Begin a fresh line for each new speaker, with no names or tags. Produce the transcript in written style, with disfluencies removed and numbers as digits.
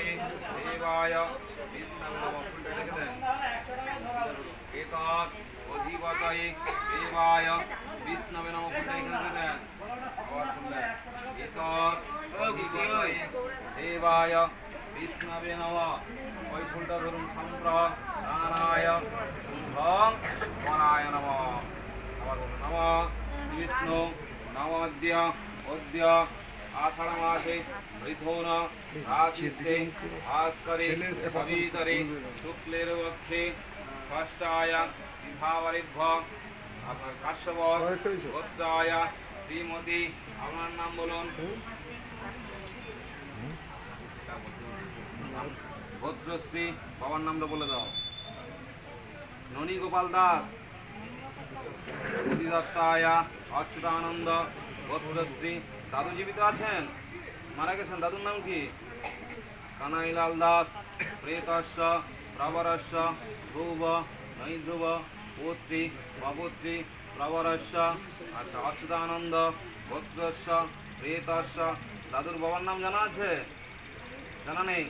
देवाय विष्णवे नमः फुलटा রেখে দেন एतत् অধিপতये देवाय विष्णवे नमः फुলটা এখানে রেখে দেন আবার শুনলেন एतत् অধিপতয়ে देवाय विष्णवे नमः ওই ফুলটা ধরুন সম্প্রদানায় শুভং গণায় নমঃ আবার বলুন নমঃ বিষ্ণু নমঃ অদ্য आषाढ़ मासे ऋतून राशिस्ते भास्करे सवितरे शुक्लेर्वक्षे षष्ठाय विभावरेभ्य काश्यप गोत्राय श्रीमती আপনার নাম বলুন গোত্রশ্রী বাবার নামটা বলে দাও ননী গোপাল দাস অধিদত্তায় অচ্যুতানন্দ গোত্রশ্রী দাদু জীবিত আছেন মারা গেছেন দাদুর নাম কি কানাইলাল দাস প্রেতস্য প্রবরস্য ধ্রুব নৈধ্রুব পুত্রী অপুত্রী প্রবরস্য আচ্ছা অচ্যুতানন্দ গোত্রস্য প্রেতস্য দাদুর বাবার নাম জানা আছে জানা নেই